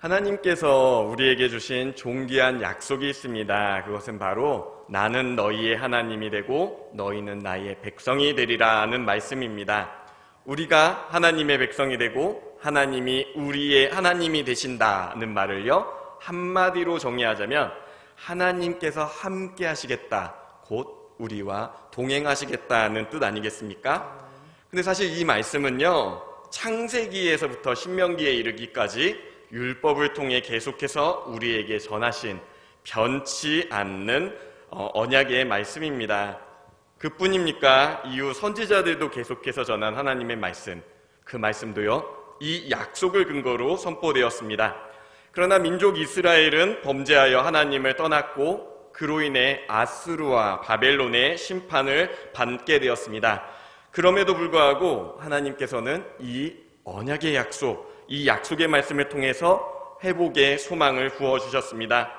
하나님께서 우리에게 주신 존귀한 약속이 있습니다. 그것은 바로 나는 너희의 하나님이 되고 너희는 나의 백성이 되리라는 말씀입니다. 우리가 하나님의 백성이 되고 하나님이 우리의 하나님이 되신다는 말을요, 한마디로 정의하자면 하나님께서 함께 하시겠다, 곧 우리와 동행하시겠다는 뜻 아니겠습니까? 근데 사실 이 말씀은요, 창세기에서부터 신명기에 이르기까지 율법을 통해 계속해서 우리에게 전하신 변치 않는 언약의 말씀입니다. 그뿐입니까? 이후 선지자들도 계속해서 전한 하나님의 말씀, 그 말씀도요, 이 약속을 근거로 선포되었습니다. 그러나 민족 이스라엘은 범죄하여 하나님을 떠났고 그로 인해 아수르와 바벨론의 심판을 받게 되었습니다. 그럼에도 불구하고 하나님께서는 이 언약의 약속, 이 약속의 말씀을 통해서 회복의 소망을 부어주셨습니다.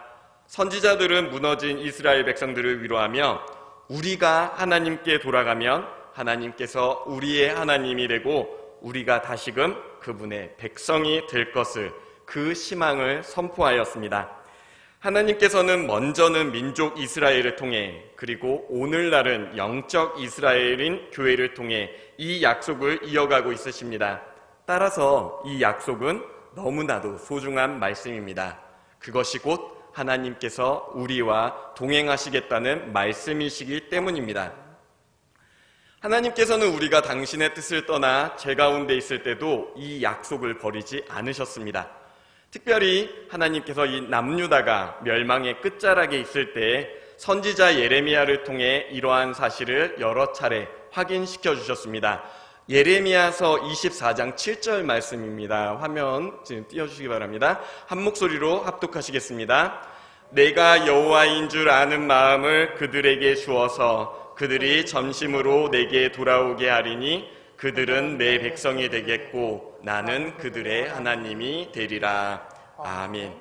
선지자들은 무너진 이스라엘 백성들을 위로하며 우리가 하나님께 돌아가면 하나님께서 우리의 하나님이 되고 우리가 다시금 그분의 백성이 될 것을, 그 희망을 선포하였습니다. 하나님께서는 먼저는 민족 이스라엘을 통해, 그리고 오늘날은 영적 이스라엘인 교회를 통해 이 약속을 이어가고 있으십니다. 따라서 이 약속은 너무나도 소중한 말씀입니다. 그것이 곧 하나님께서 우리와 동행하시겠다는 말씀이시기 때문입니다. 하나님께서는 우리가 당신의 뜻을 떠나 죄 가운데 있을 때도 이 약속을 버리지 않으셨습니다. 특별히 하나님께서 이 남유다가 멸망의 끝자락에 있을 때 선지자 예레미야를 통해 이러한 사실을 여러 차례 확인시켜 주셨습니다. 예레미야서 24장 7절 말씀입니다. 화면 지금 띄워주시기 바랍니다. 한 목소리로 합독하시겠습니다. 내가 여호와인 줄 아는 마음을 그들에게 주어서 그들이 전심으로 내게 돌아오게 하리니 그들은 내 백성이 되겠고 나는 그들의 하나님이 되리라. 아멘.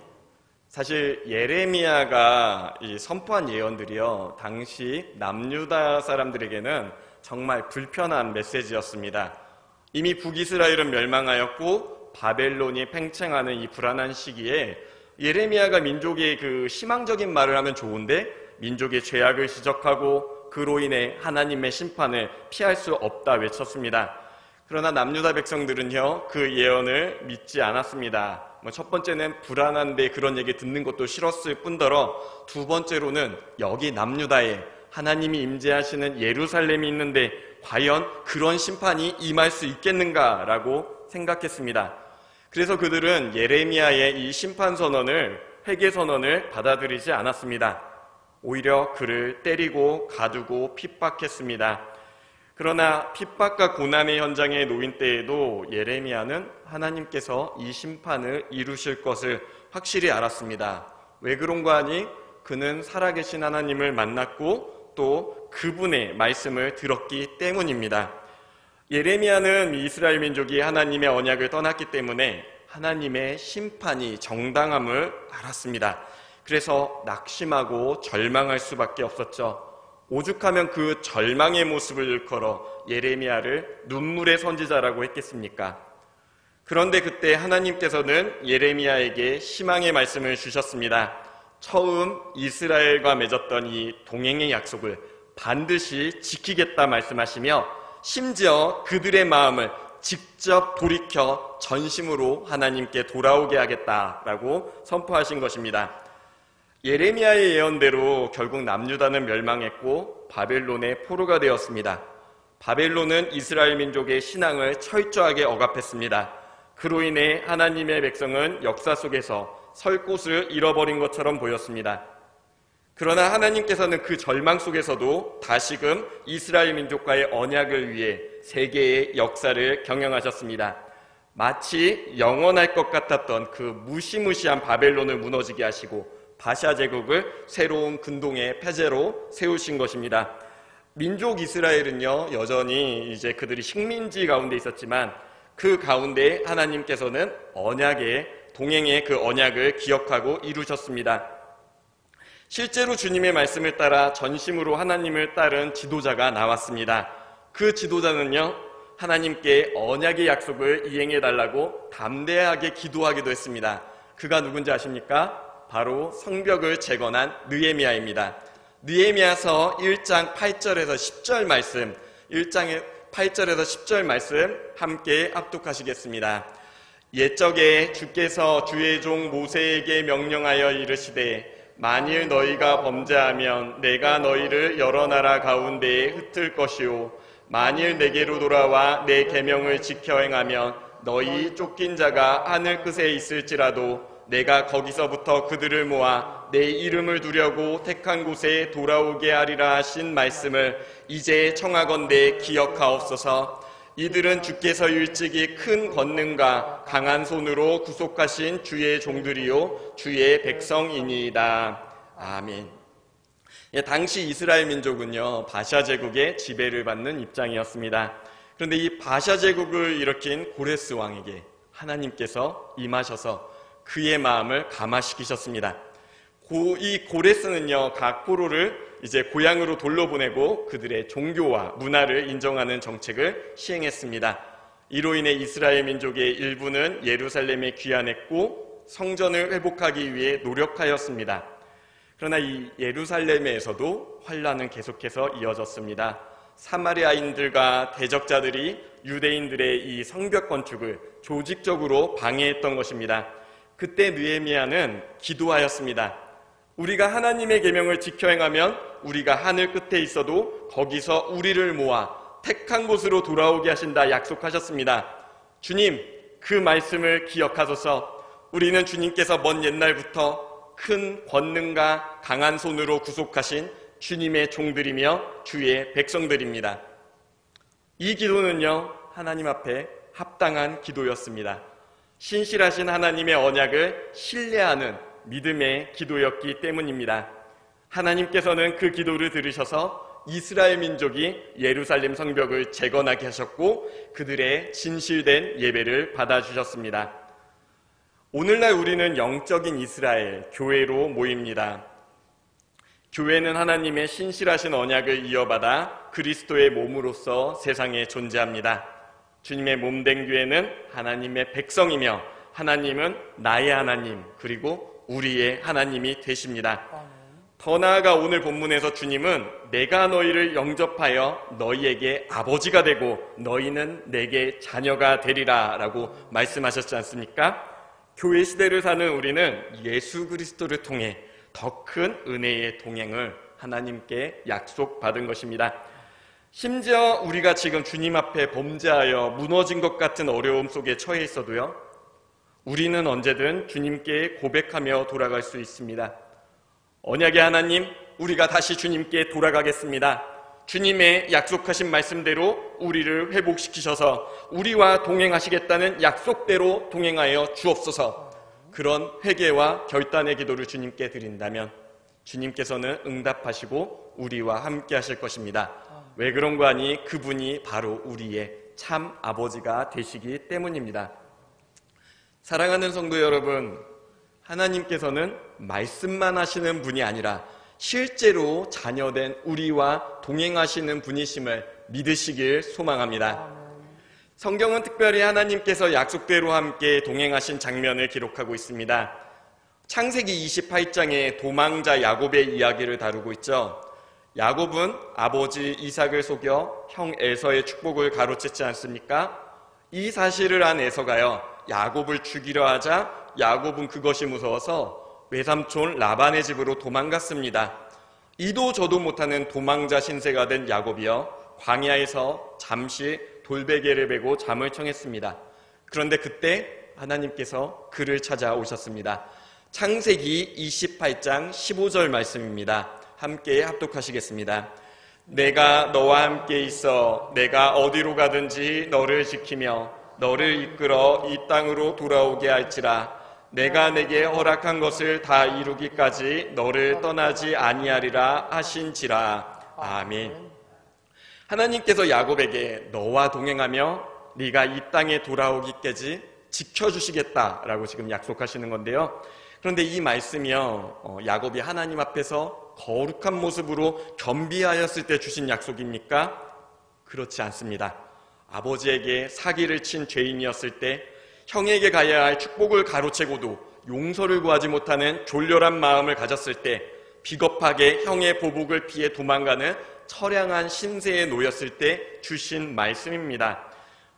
사실 예레미야가 선포한 예언들이요, 당시 남유다 사람들에게는 정말 불편한 메시지였습니다. 이미 북이스라엘은 멸망하였고 바벨론이 팽창하는 이 불안한 시기에 예레미야가 민족의 그 희망적인 말을 하면 좋은데 민족의 죄악을 지적하고 그로 인해 하나님의 심판을 피할 수 없다 외쳤습니다. 그러나 남유다 백성들은요, 그 예언을 믿지 않았습니다. 첫 번째는 불안한데 그런 얘기 듣는 것도 싫었을 뿐더러 두 번째로는 여기 남유다에 하나님이 임재하시는 예루살렘이 있는데 과연 그런 심판이 임할 수 있겠는가라고 생각했습니다. 그래서 그들은 예레미야의 이 심판 선언을, 회개 선언을 받아들이지 않았습니다. 오히려 그를 때리고 가두고 핍박했습니다. 그러나 핍박과 고난의 현장에 놓인 때에도 예레미야는 하나님께서 이 심판을 이루실 것을 확실히 알았습니다. 왜 그런가 하니 그는 살아계신 하나님을 만났고 또 그분의 말씀을 들었기 때문입니다. 예레미야는 이스라엘 민족이 하나님의 언약을 떠났기 때문에 하나님의 심판이 정당함을 알았습니다. 그래서 낙심하고 절망할 수밖에 없었죠. 오죽하면 그 절망의 모습을 일컬어 예레미야를 눈물의 선지자라고 했겠습니까? 그런데 그때 하나님께서는 예레미야에게 희망의 말씀을 주셨습니다. 처음 이스라엘과 맺었던 이 동행의 약속을 반드시 지키겠다 말씀하시며 심지어 그들의 마음을 직접 돌이켜 전심으로 하나님께 돌아오게 하겠다라고 선포하신 것입니다. 예레미야의 예언대로 결국 남유다는 멸망했고 바벨론의 포로가 되었습니다. 바벨론은 이스라엘 민족의 신앙을 철저하게 억압했습니다. 그로 인해 하나님의 백성은 역사 속에서 설 곳을 잃어버린 것처럼 보였습니다. 그러나 하나님께서는 그 절망 속에서도 다시금 이스라엘 민족과의 언약을 위해 세계의 역사를 경영하셨습니다. 마치 영원할 것 같았던 그 무시무시한 바벨론을 무너지게 하시고 바샤 제국을 새로운 근동의 폐제로 세우신 것입니다. 민족 이스라엘은요, 여전히 이제 그들이 식민지 가운데 있었지만 그 가운데 하나님께서는 동행의 그 언약을 기억하고 이루셨습니다. 실제로 주님의 말씀을 따라 전심으로 하나님을 따른 지도자가 나왔습니다. 그 지도자는요, 하나님께 언약의 약속을 이행해달라고 담대하게 기도하기도 했습니다. 그가 누군지 아십니까? 바로 성벽을 재건한 느헤미야입니다. 느헤미야서 1장 8절에서 10절 말씀, 1장의 8절에서 10절 말씀 함께 합독하시겠습니다. 옛적에 주께서 주의 종 모세에게 명령하여 이르시되 만일 너희가 범죄하면 내가 너희를 여러 나라 가운데에 흩을 것이요 만일 내게로 돌아와 내 계명을 지켜 행하면 너희 쫓긴 자가 하늘 끝에 있을지라도 내가 거기서부터 그들을 모아 내 이름을 두려고 택한 곳에 돌아오게 하리라 하신 말씀을 이제 청하건대 기억하옵소서. 이들은 주께서 일찍이 큰 권능과 강한 손으로 구속하신 주의 종들이요 주의 백성이니이다. 아멘. 당시 이스라엘 민족은요 바샤 제국의 지배를 받는 입장이었습니다. 그런데 이 바샤 제국을 일으킨 고레스 왕에게 하나님께서 임하셔서 그의 마음을 감화시키셨습니다. 이 고레스는요 각 포로를 이제 고향으로 돌려보내고 그들의 종교와 문화를 인정하는 정책을 시행했습니다. 이로 인해 이스라엘 민족의 일부는 예루살렘에 귀환했고 성전을 회복하기 위해 노력하였습니다. 그러나 이 예루살렘에서도 환란은 계속해서 이어졌습니다. 사마리아인들과 대적자들이 유대인들의 이 성벽 건축을 조직적으로 방해했던 것입니다. 그때 느헤미야는 기도하였습니다. 우리가 하나님의 계명을 지켜 행하면 우리가 하늘 끝에 있어도 거기서 우리를 모아 택한 곳으로 돌아오게 하신다 약속하셨습니다. 주님, 그 말씀을 기억하소서. 우리는 주님께서 먼 옛날부터 큰 권능과 강한 손으로 구속하신 주님의 종들이며 주의 백성들입니다. 이 기도는요 하나님 앞에 합당한 기도였습니다. 신실하신 하나님의 언약을 신뢰하는 믿음의 기도였기 때문입니다. 하나님께서는 그 기도를 들으셔서 이스라엘 민족이 예루살렘 성벽을 재건하게 하셨고 그들의 진실된 예배를 받아주셨습니다. 오늘날 우리는 영적인 이스라엘 교회로 모입니다. 교회는 하나님의 신실하신 언약을 이어받아 그리스도의 몸으로서 세상에 존재합니다. 주님의 몸된 교회는 하나님의 백성이며 하나님은 나의 하나님 그리고 우리의 하나님이 되십니다. 더 나아가 오늘 본문에서 주님은 내가 너희를 영접하여 너희에게 아버지가 되고 너희는 내게 자녀가 되리라 라고 말씀하셨지 않습니까? 교회 시대를 사는 우리는 예수 그리스도를 통해 더 큰 은혜의 동행을 하나님께 약속받은 것입니다. 심지어 우리가 지금 주님 앞에 범죄하여 무너진 것 같은 어려움 속에 처해 있어도요 우리는 언제든 주님께 고백하며 돌아갈 수 있습니다. 언약의 하나님, 우리가 다시 주님께 돌아가겠습니다. 주님의 약속하신 말씀대로 우리를 회복시키셔서 우리와 동행하시겠다는 약속대로 동행하여 주옵소서. 그런 회개와 결단의 기도를 주님께 드린다면 주님께서는 응답하시고 우리와 함께 하실 것입니다. 왜 그런가 하니 그분이 바로 우리의 참 아버지가 되시기 때문입니다. 사랑하는 성도 여러분, 하나님께서는 말씀만 하시는 분이 아니라 실제로 자녀된 우리와 동행하시는 분이심을 믿으시길 소망합니다. 성경은 특별히 하나님께서 약속대로 함께 동행하신 장면을 기록하고 있습니다. 창세기 28장에 도망자 야곱의 이야기를 다루고 있죠. 야곱은 아버지 이삭을 속여 형 에서의 축복을 가로챘지 않습니까? 이 사실을 안 에서가요 야곱을 죽이려 하자 야곱은 그것이 무서워서 외삼촌 라반의 집으로 도망갔습니다. 이도 저도 못하는 도망자 신세가 된 야곱이요 광야에서 잠시 돌베개를 베고 잠을 청했습니다. 그런데 그때 하나님께서 그를 찾아오셨습니다. 창세기 28장 15절 말씀입니다. 함께 합독하시겠습니다. 내가 너와 함께 있어 내가 어디로 가든지 너를 지키며 너를 이끌어 이 땅으로 돌아오게 할지라. 내가 내게 허락한 것을 다 이루기까지 너를 떠나지 아니하리라 하신지라. 아멘. 하나님께서 야곱에게 너와 동행하며 네가 이 땅에 돌아오기까지 지켜주시겠다라고 지금 약속하시는 건데요. 그런데 이 말씀이요 야곱이 하나님 앞에서 거룩한 모습으로 겸비하였을 때 주신 약속입니까? 그렇지 않습니다. 아버지에게 사기를 친 죄인이었을 때 형에게 가야 할 축복을 가로채고도 용서를 구하지 못하는 졸렬한 마음을 가졌을 때, 비겁하게 형의 보복을 피해 도망가는 처량한 신세에 놓였을 때 주신 말씀입니다.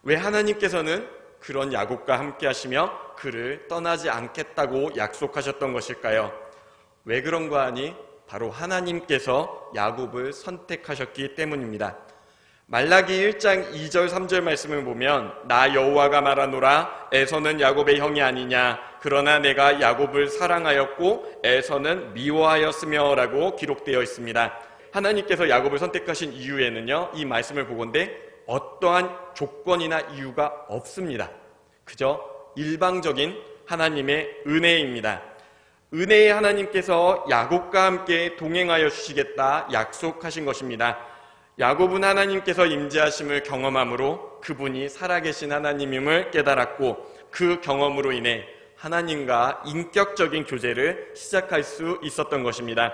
왜 하나님께서는 그런 야곱과 함께 하시며 그를 떠나지 않겠다고 약속하셨던 것일까요? 왜 그런가 하니 바로 하나님께서 야곱을 선택하셨기 때문입니다. 말라기 1장 2절 3절 말씀을 보면 나 여호와가 말하노라 에서는 야곱의 형이 아니냐 그러나 내가 야곱을 사랑하였고 에서는 미워하였으며 라고 기록되어 있습니다. 하나님께서 야곱을 선택하신 이유에는요, 이 말씀을 보건대 어떠한 조건이나 이유가 없습니다. 그저 일방적인 하나님의 은혜입니다. 은혜의 하나님께서 야곱과 함께 동행하여 주시겠다 약속하신 것입니다. 야곱은 하나님께서 임재하심을 경험함으로 그분이 살아계신 하나님임을 깨달았고 그 경험으로 인해 하나님과 인격적인 교제를 시작할 수 있었던 것입니다.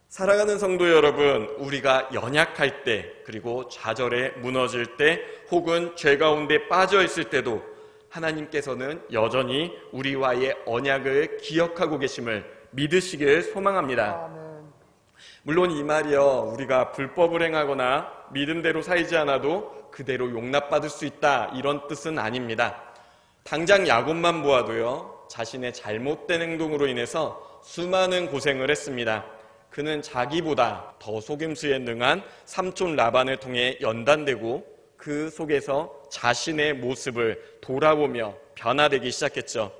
사랑하는 성도 여러분, 우리가 연약할 때 그리고 좌절에 무너질 때 혹은 죄 가운데 빠져 있을 때도 하나님께서는 여전히 우리와의 언약을 기억하고 계심을 믿으시길 소망합니다. 물론 이 말이요, 우리가 불법을 행하거나 믿음대로 살지 않아도 그대로 용납받을 수 있다 이런 뜻은 아닙니다. 당장 야곱만 보아도요, 자신의 잘못된 행동으로 인해서 수많은 고생을 했습니다. 그는 자기보다 더 속임수에 능한 삼촌 라반을 통해 연단되고 그 속에서 자신의 모습을 돌아보며 변화되기 시작했죠.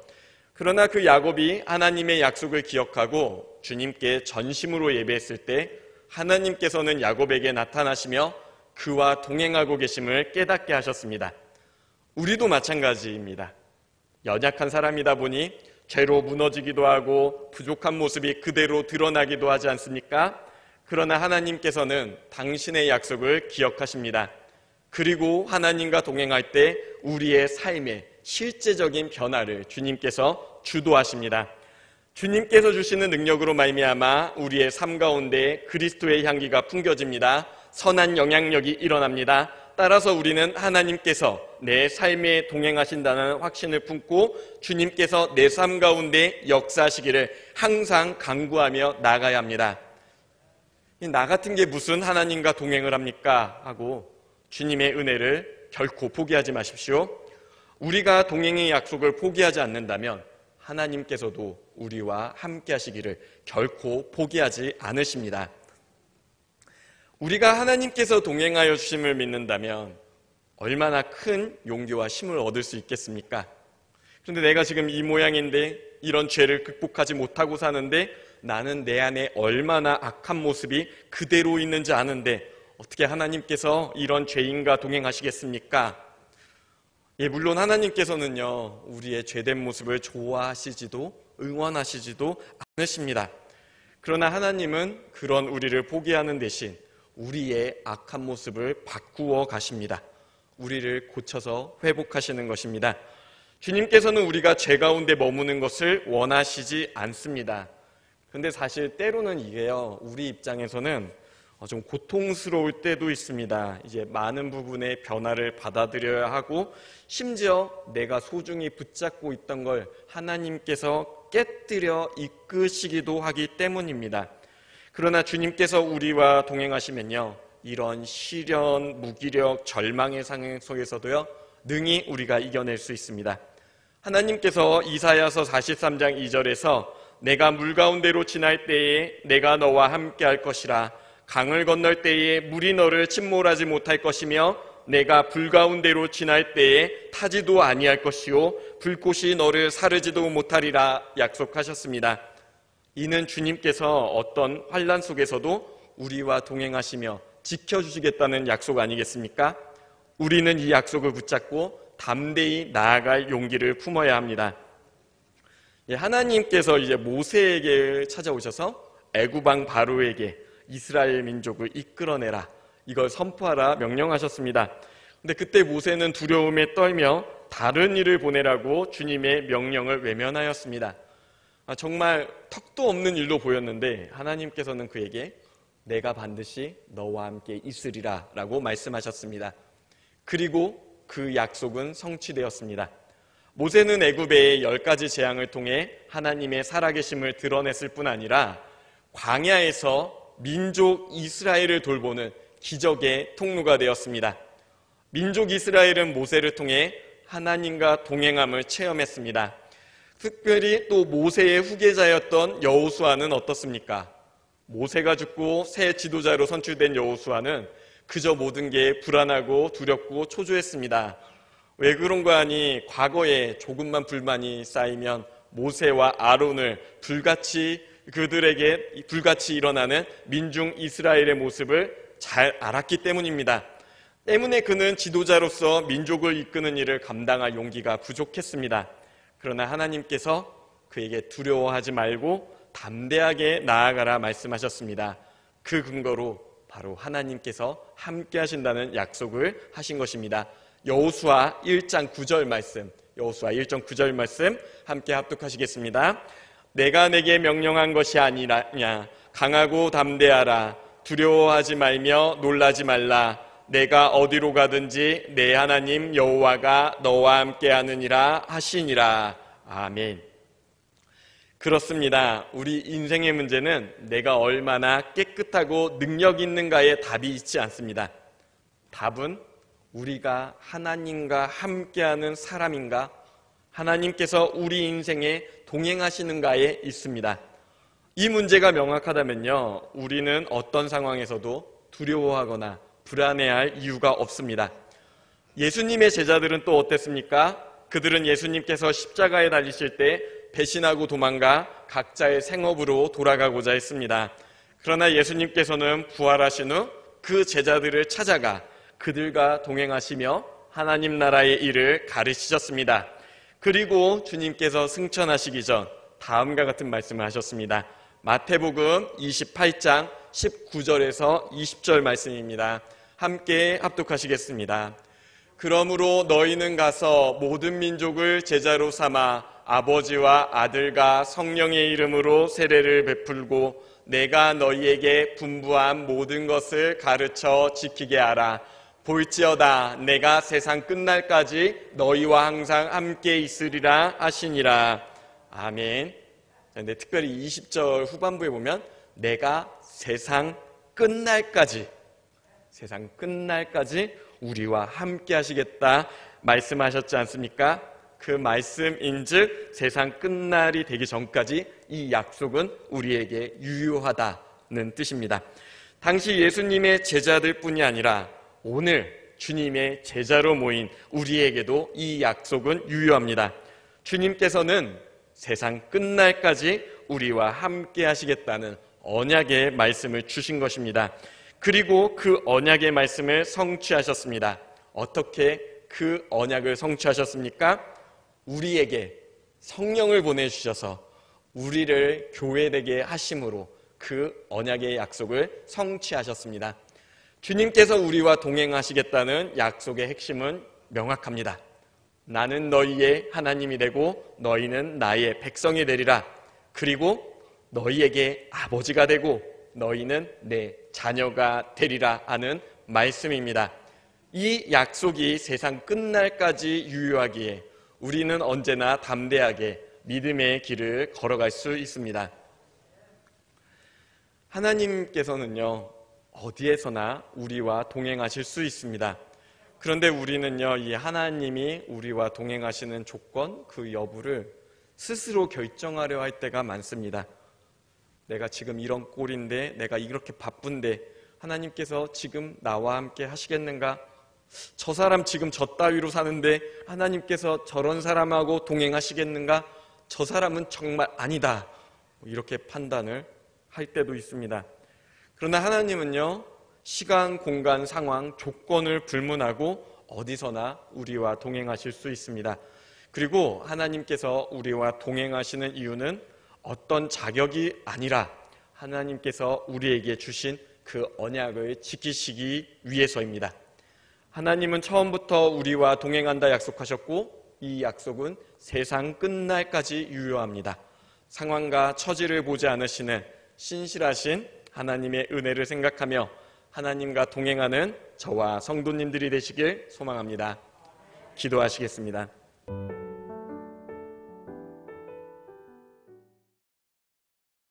그러나 그 야곱이 하나님의 약속을 기억하고 주님께 전심으로 예배했을 때 하나님께서는 야곱에게 나타나시며 그와 동행하고 계심을 깨닫게 하셨습니다. 우리도 마찬가지입니다. 연약한 사람이다 보니 죄로 무너지기도 하고 부족한 모습이 그대로 드러나기도 하지 않습니까? 그러나 하나님께서는 당신의 약속을 기억하십니다. 그리고 하나님과 동행할 때 우리의 삶에 실제적인 변화를 주님께서 주도하십니다. 주님께서 주시는 능력으로 말미암아 우리의 삶 가운데 그리스도의 향기가 풍겨집니다. 선한 영향력이 일어납니다. 따라서 우리는 하나님께서 내 삶에 동행하신다는 확신을 품고 주님께서 내 삶 가운데 역사하시기를 항상 간구하며 나가야 합니다. 나 같은 게 무슨 하나님과 동행을 합니까? 하고 주님의 은혜를 결코 포기하지 마십시오. 우리가 동행의 약속을 포기하지 않는다면 하나님께서도 우리와 함께 하시기를 결코 포기하지 않으십니다. 우리가 하나님께서 동행하여 주심을 믿는다면 얼마나 큰 용기와 힘을 얻을 수 있겠습니까? 그런데 내가 지금 이 모양인데 이런 죄를 극복하지 못하고 사는데 나는 내 안에 얼마나 악한 모습이 그대로 있는지 아는데 어떻게 하나님께서 이런 죄인과 동행하시겠습니까? 예, 물론 하나님께서는요, 우리의 죄된 모습을 좋아하시지도 응원하시지도 않으십니다. 그러나 하나님은 그런 우리를 포기하는 대신 우리의 악한 모습을 바꾸어 가십니다. 우리를 고쳐서 회복하시는 것입니다. 주님께서는 우리가 죄 가운데 머무는 것을 원하시지 않습니다. 그런데 사실 때로는 이게요, 우리 입장에서는 좀 고통스러울 때도 있습니다. 이제 많은 부분의 변화를 받아들여야 하고 심지어 내가 소중히 붙잡고 있던 걸 하나님께서 깨뜨려 이끄시기도 하기 때문입니다. 그러나 주님께서 우리와 동행하시면요, 이런 시련, 무기력, 절망의 상황 속에서도요, 능히 우리가 이겨낼 수 있습니다. 하나님께서 이사야서 43장 2절에서 내가 물 가운데로 지날 때에 내가 너와 함께 할 것이라 강을 건널 때에 물이 너를 침몰하지 못할 것이며 내가 불 가운데로 지날 때에 타지도 아니할 것이요 불꽃이 너를 사르지도 못하리라 약속하셨습니다. 이는 주님께서 어떤 환난 속에서도 우리와 동행하시며 지켜주시겠다는 약속 아니겠습니까? 우리는 이 약속을 붙잡고 담대히 나아갈 용기를 품어야 합니다. 하나님께서 이제 모세에게 찾아오셔서 애굽 왕 바로에게 이스라엘 민족을 이끌어내라, 이걸 선포하라 명령하셨습니다. 근데 그때 모세는 두려움에 떨며 다른 일을 보내라고 주님의 명령을 외면하였습니다. 정말 턱도 없는 일로 보였는데 하나님께서는 그에게 내가 반드시 너와 함께 있으리라 라고 말씀하셨습니다. 그리고 그 약속은 성취되었습니다. 모세는 애굽의 10가지 재앙을 통해 하나님의 살아계심을 드러냈을 뿐 아니라 광야에서 민족 이스라엘을 돌보는 기적의 통로가 되었습니다. 민족 이스라엘은 모세를 통해 하나님과 동행함을 체험했습니다. 특별히 또 모세의 후계자였던 여호수아는 어떻습니까? 모세가 죽고 새 지도자로 선출된 여호수아는 그저 모든 게 불안하고 두렵고 초조했습니다. 왜 그런가 하니 과거에 조금만 불만이 쌓이면 모세와 아론을 그들에게 불같이 일어나는 민중 이스라엘의 모습을 잘 알았기 때문입니다. 때문에 그는 지도자로서 민족을 이끄는 일을 감당할 용기가 부족했습니다. 그러나 하나님께서 그에게 두려워하지 말고 담대하게 나아가라 말씀하셨습니다. 그 근거로 바로 하나님께서 함께 하신다는 약속을 하신 것입니다. 여호수아 1장 9절 말씀, 여호수아 1장 9절 말씀 함께 합독하시겠습니다. 내가 내게 명령한 것이 아니냐, 강하고 담대하라, 두려워하지 말며 놀라지 말라, 내가 어디로 가든지 내 하나님 여호와가 너와 함께 하느니라 하시니라. 아멘. 그렇습니다. 우리 인생의 문제는 내가 얼마나 깨끗하고 능력 있는가에 답이 있지 않습니다. 답은 우리가 하나님과 함께하는 사람인가, 하나님께서 우리 인생에 동행하시는가에 있습니다. 이 문제가 명확하다면요, 우리는 어떤 상황에서도 두려워하거나 불안해할 이유가 없습니다. 예수님의 제자들은 또 어땠습니까? 그들은 예수님께서 십자가에 달리실 때 배신하고 도망가 각자의 생업으로 돌아가고자 했습니다. 그러나 예수님께서는 부활하신 후 그 제자들을 찾아가 그들과 동행하시며 하나님 나라의 일을 가르치셨습니다. 그리고 주님께서 승천하시기 전 다음과 같은 말씀을 하셨습니다. 마태복음 28장 19절에서 20절 말씀입니다. 함께 합독하시겠습니다. 그러므로 너희는 가서 모든 민족을 제자로 삼아 아버지와 아들과 성령의 이름으로 세례를 베풀고 내가 너희에게 분부한 모든 것을 가르쳐 지키게 하라. 볼지어다 내가 세상 끝날까지 너희와 항상 함께 있으리라 하시니라. 아멘. 근데 특별히 20절 후반부에 보면 내가 세상 끝날까지 우리와 함께 하시겠다 말씀하셨지 않습니까? 그 말씀인즉 세상 끝날이 되기 전까지 이 약속은 우리에게 유효하다는 뜻입니다. 당시 예수님의 제자들 뿐이 아니라 오늘 주님의 제자로 모인 우리에게도 이 약속은 유효합니다. 주님께서는 세상 끝날까지 우리와 함께 하시겠다는 언약의 말씀을 주신 것입니다. 그리고 그 언약의 말씀을 성취하셨습니다. 어떻게 그 언약을 성취하셨습니까? 우리에게 성령을 보내주셔서 우리를 교회되게 하심으로 그 언약의 약속을 성취하셨습니다. 주님께서 우리와 동행하시겠다는 약속의 핵심은 명확합니다. 나는 너희의 하나님이 되고 너희는 나의 백성이 되리라. 그리고 너희에게 아버지가 되고 너희는 내 자녀가 되리라 하는 말씀입니다. 이 약속이 세상 끝날까지 유효하기에 우리는 언제나 담대하게 믿음의 길을 걸어갈 수 있습니다. 하나님께서는요, 어디에서나 우리와 동행하실 수 있습니다. 그런데 우리는요, 이 하나님이 우리와 동행하시는 조건, 그 여부를 스스로 결정하려 할 때가 많습니다. 내가 지금 이런 꼴인데, 내가 이렇게 바쁜데 하나님께서 지금 나와 함께 하시겠는가? 저 사람 지금 저 따위로 사는데 하나님께서 저런 사람하고 동행하시겠는가? 저 사람은 정말 아니다. 이렇게 판단을 할 때도 있습니다. 그러나 하나님은요, 시간, 공간, 상황, 조건을 불문하고 어디서나 우리와 동행하실 수 있습니다. 그리고 하나님께서 우리와 동행하시는 이유는 어떤 자격이 아니라 하나님께서 우리에게 주신 그 언약을 지키시기 위해서입니다. 하나님은 처음부터 우리와 동행한다 약속하셨고 이 약속은 세상 끝날까지 유효합니다. 상황과 처지를 보지 않으시는 신실하신 하나님의 은혜를 생각하며 하나님과 동행하는 저와 성도님들이 되시길 소망합니다. 기도하시겠습니다.